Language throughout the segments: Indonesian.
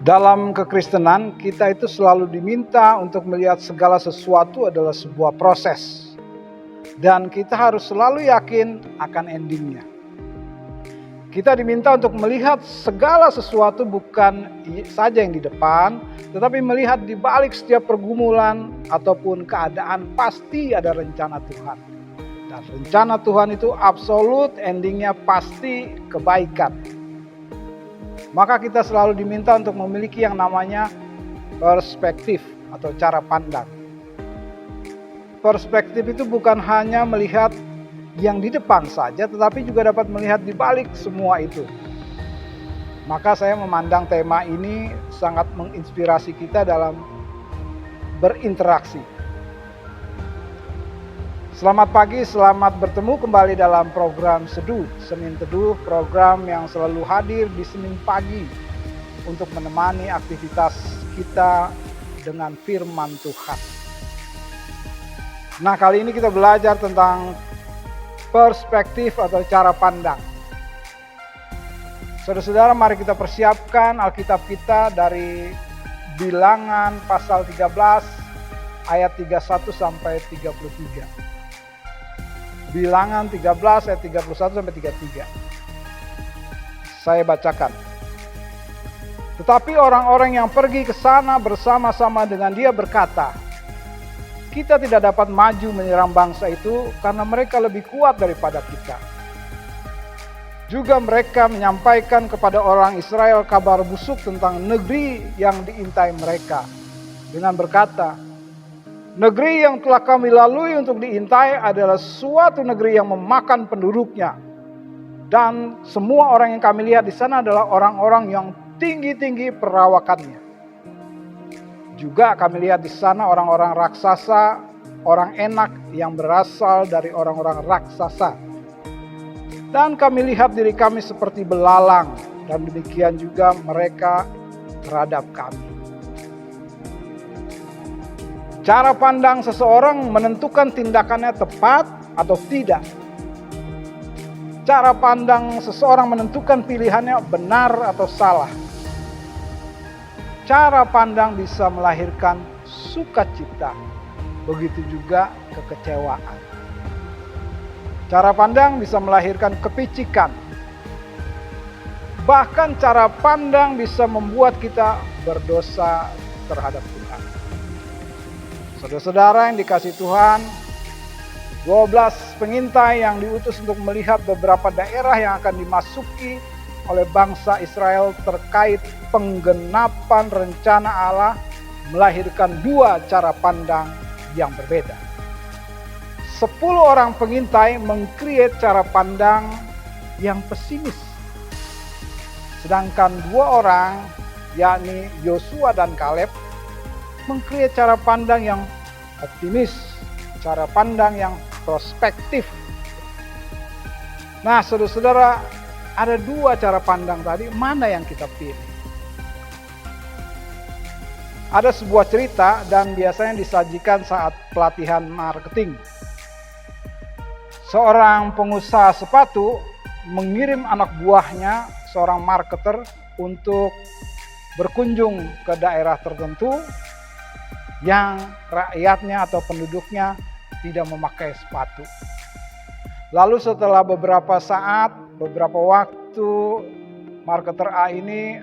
Dalam kekristenan, kita itu selalu diminta untuk melihat segala sesuatu adalah sebuah proses. Dan kita harus selalu yakin akan endingnya. Kita diminta untuk melihat segala sesuatu bukan saja yang di depan, tetapi melihat di balik setiap pergumulan ataupun keadaan pasti ada rencana Tuhan. Dan rencana Tuhan itu absolut, endingnya pasti kebaikan. Maka kita selalu diminta untuk memiliki yang namanya perspektif atau cara pandang. Perspektif itu bukan hanya melihat yang di depan saja, tetapi juga dapat melihat di balik semua itu. Maka saya memandang tema ini sangat menginspirasi kita dalam berinteraksi. Selamat pagi, selamat bertemu kembali dalam program Seduh, Senin Teduh, program yang selalu hadir di Senin pagi untuk menemani aktivitas kita dengan firman Tuhan. Nah, kali ini kita belajar tentang perspektif atau cara pandang. Saudara-saudara, mari kita persiapkan Alkitab kita dari Bilangan pasal 13 ayat 31 sampai 33. Bilangan 13 ayat 31 sampai 33. Saya bacakan. Tetapi orang-orang yang pergi ke sana bersama-sama dengan dia berkata, kita tidak dapat maju menyerang bangsa itu karena mereka lebih kuat daripada kita. Juga mereka menyampaikan kepada orang Israel kabar busuk tentang negeri yang diintai mereka dengan berkata, negeri yang telah kami lalui untuk diintai adalah suatu negeri yang memakan penduduknya. Dan semua orang yang kami lihat di sana adalah orang-orang yang tinggi-tinggi perawakannya. Juga kami lihat di sana orang-orang raksasa, orang enak yang berasal dari orang-orang raksasa. Dan kami lihat diri kami seperti belalang, dan demikian juga mereka terhadap kami. Cara pandang seseorang menentukan tindakannya tepat atau tidak. Cara pandang seseorang menentukan pilihannya benar atau salah. Cara pandang bisa melahirkan sukacita, begitu juga kekecewaan. Cara pandang bisa melahirkan kepicikan. Bahkan cara pandang bisa membuat kita berdosa terhadap Tuhan. Saudara-saudara yang dikasihi Tuhan, 12 pengintai yang diutus untuk melihat beberapa daerah yang akan dimasuki oleh bangsa Israel terkait penggenapan rencana Allah melahirkan dua cara pandang yang berbeda. 10 orang pengintai mengkreat cara pandang yang pesimis. Sedangkan 2 orang, yakni Yosua dan Kaleb, mengkreat cara pandang yang optimis, cara pandang yang prospektif. Nah, saudara-saudara, ada 2 cara pandang tadi, mana yang kita pilih? Ada sebuah cerita dan biasanya disajikan saat pelatihan marketing. Seorang pengusaha sepatu mengirim anak buahnya, seorang marketer, untuk berkunjung ke daerah tertentu yang rakyatnya atau penduduknya tidak memakai sepatu. Lalu setelah beberapa saat, beberapa waktu, marketer A ini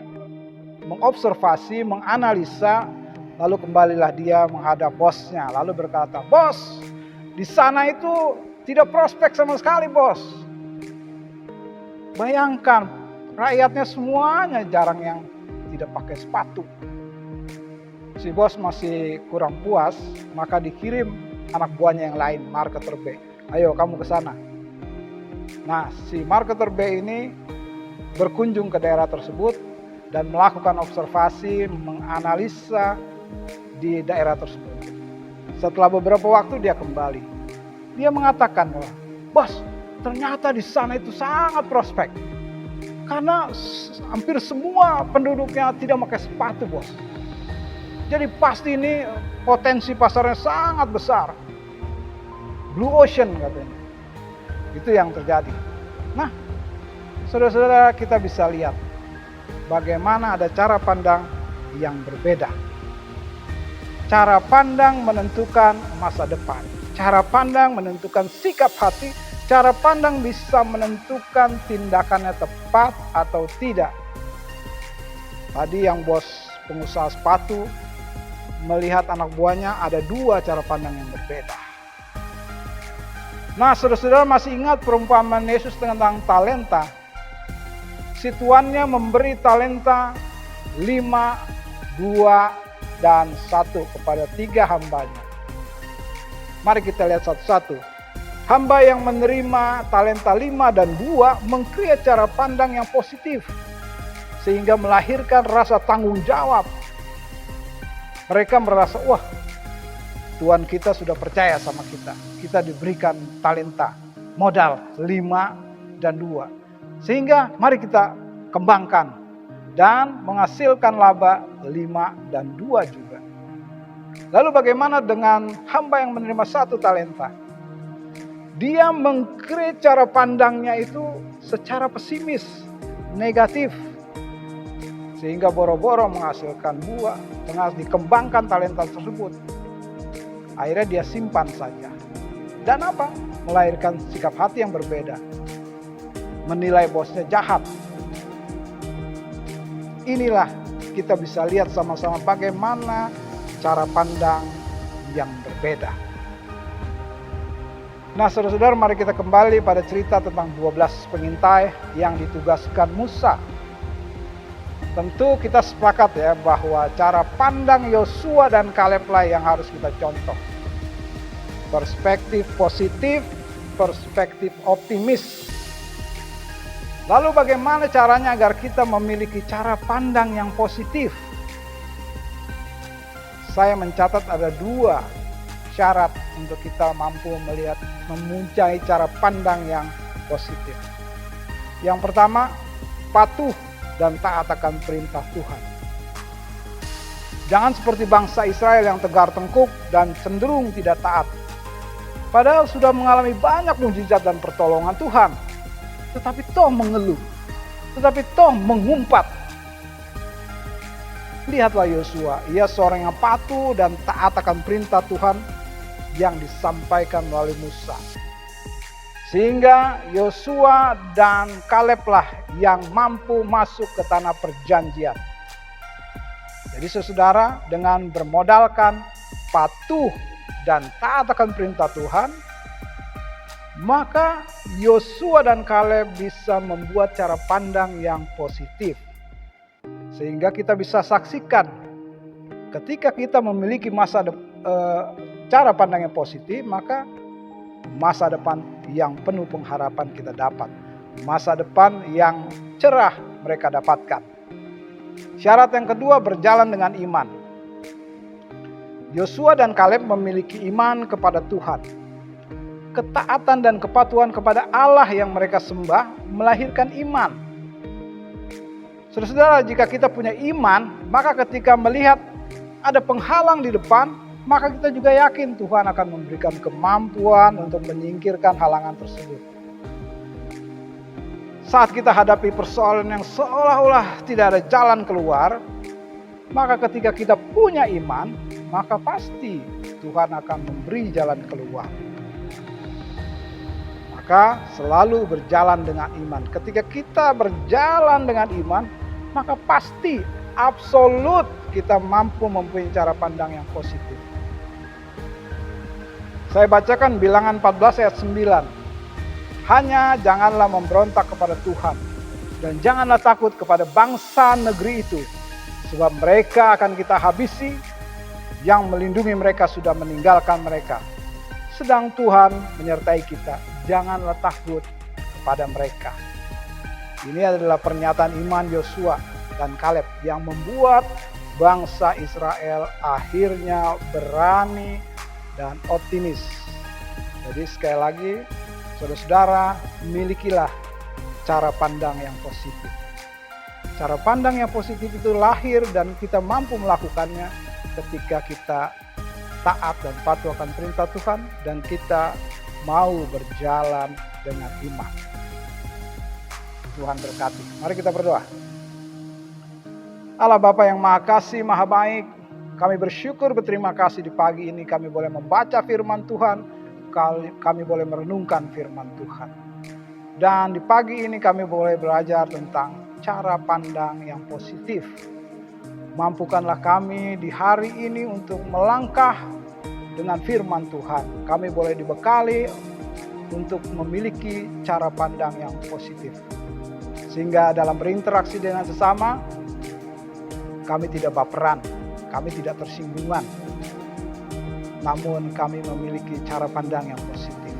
mengobservasi, menganalisa, lalu kembalilah dia menghadap bosnya, lalu berkata, "Bos, di sana itu tidak prospek sama sekali, bos. Bayangkan, rakyatnya semuanya jarang yang tidak pakai sepatu." Si bos masih kurang puas, maka dikirim anak buahnya yang lain, marketer B. "Ayo kamu ke sana." Nah, si marketer B ini berkunjung ke daerah tersebut dan melakukan observasi, menganalisa di daerah tersebut. Setelah beberapa waktu dia kembali. Dia mengatakan bahwa, "Bos, ternyata di sana itu sangat prospek. Karena hampir semua penduduknya tidak pakai sepatu, bos. Jadi pasti ini potensi pasarnya sangat besar. Blue ocean," katanya. Itu yang terjadi. Nah, saudara-saudara, kita bisa lihat bagaimana ada cara pandang yang berbeda. Cara pandang menentukan masa depan. Cara pandang menentukan sikap hati. Cara pandang bisa menentukan tindakannya tepat atau tidak. Tadi yang bos pengusaha sepatu melihat anak buahnya ada dua cara pandang yang berbeda. Nah, saudara-saudara masih ingat perumpamaan Yesus tentang talenta? Si tuannya memberi talenta 5, 2, dan 1 kepada 3 hambanya. Mari kita lihat satu-satu. Hamba yang menerima talenta 5 dan 2 mengkreat cara pandang yang positif, sehingga melahirkan rasa tanggung jawab. Mereka merasa, wah, Tuhan kita sudah percaya sama kita. Kita diberikan talenta, modal 5 dan 2. Sehingga mari kita kembangkan dan menghasilkan laba 5 dan 2 juga. Lalu bagaimana dengan hamba yang menerima 1 talenta? Dia mengkreat cara pandangnya itu secara pesimis, negatif. Sehingga boro-boro menghasilkan buah, dikembangkan talenta tersebut. Akhirnya dia simpan saja. Dan apa? Melahirkan sikap hati yang berbeda. Menilai bosnya jahat. Inilah kita bisa lihat sama-sama bagaimana cara pandang yang berbeda. Nah, saudara-saudara, mari kita kembali pada cerita tentang 12 pengintai yang ditugaskan Musa. Tentu kita sepakat ya bahwa cara pandang Yosua dan Kaleb lah yang harus kita contoh. Perspektif positif, perspektif optimis. Lalu bagaimana caranya agar kita memiliki cara pandang yang positif? Saya mencatat ada 2 syarat untuk kita mampu melihat, mempunyai cara pandang yang positif. Yang pertama, patuh dan taat akan perintah Tuhan. Jangan seperti bangsa Israel yang tegar tengkuk dan cenderung tidak taat. Padahal sudah mengalami banyak mukjizat dan pertolongan Tuhan. Tetapi toh mengeluh. Tetapi toh mengumpat. Lihatlah Yosua, ia seorang yang patuh dan taat akan perintah Tuhan yang disampaikan melalui Musa. Sehingga Yosua dan Kaleb lah yang mampu masuk ke tanah perjanjian. Jadi saudara, dengan bermodalkan patuh dan taat akan perintah Tuhan, maka Yosua dan Kaleb bisa membuat cara pandang yang positif. Sehingga kita bisa saksikan ketika kita memiliki cara pandang yang positif, maka masa depan yang penuh pengharapan kita dapat. Masa depan yang cerah mereka dapatkan. Syarat yang kedua, berjalan dengan iman. Yosua dan Kaleb memiliki iman kepada Tuhan. Ketaatan dan kepatuhan kepada Allah yang mereka sembah melahirkan iman. Saudara-saudara, jika kita punya iman, maka ketika melihat ada penghalang di depan, maka kita juga yakin Tuhan akan memberikan kemampuan untuk menyingkirkan halangan tersebut. Saat kita hadapi persoalan yang seolah-olah tidak ada jalan keluar, maka ketika kita punya iman, maka pasti Tuhan akan memberi jalan keluar. Maka selalu berjalan dengan iman. Ketika kita berjalan dengan iman, maka pasti absolut kita mampu mempunyai cara pandang yang positif. Saya bacakan Bilangan 14 ayat 9. Hanya janganlah memberontak kepada Tuhan, dan janganlah takut kepada bangsa negeri itu, sebab mereka akan kita habisi, yang melindungi mereka sudah meninggalkan mereka. Sedang Tuhan menyertai kita, janganlah takut kepada mereka. Ini adalah pernyataan iman Yosua dan Kaleb yang membuat bangsa Israel akhirnya berani dan optimis. Jadi sekali lagi, saudara-saudara, milikilah cara pandang yang positif. Cara pandang yang positif itu lahir dan kita mampu melakukannya ketika kita taat dan patuh akan perintah Tuhan dan kita mau berjalan dengan iman. Tuhan berkati. Mari kita berdoa. Allah Bapa yang Maha Kasih, Maha Baik, kami bersyukur berterima kasih di pagi ini kami boleh membaca firman Tuhan, kami boleh merenungkan firman Tuhan. Dan di pagi ini kami boleh belajar tentang cara pandang yang positif. Mampukanlah kami di hari ini untuk melangkah dengan firman Tuhan. Kami boleh dibekali untuk memiliki cara pandang yang positif. Sehingga dalam berinteraksi dengan sesama, kami tidak baperan, kami tidak tersinggungan. Namun kami memiliki cara pandang yang positif.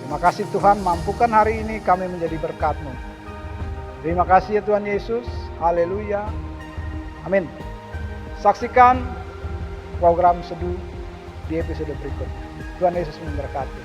Terima kasih Tuhan, mampukan hari ini kami menjadi berkat-Mu. Terima kasih ya Tuhan Yesus, haleluya, amin. Saksikan program Seduh di episode berikut. Tuhan Yesus memberkati.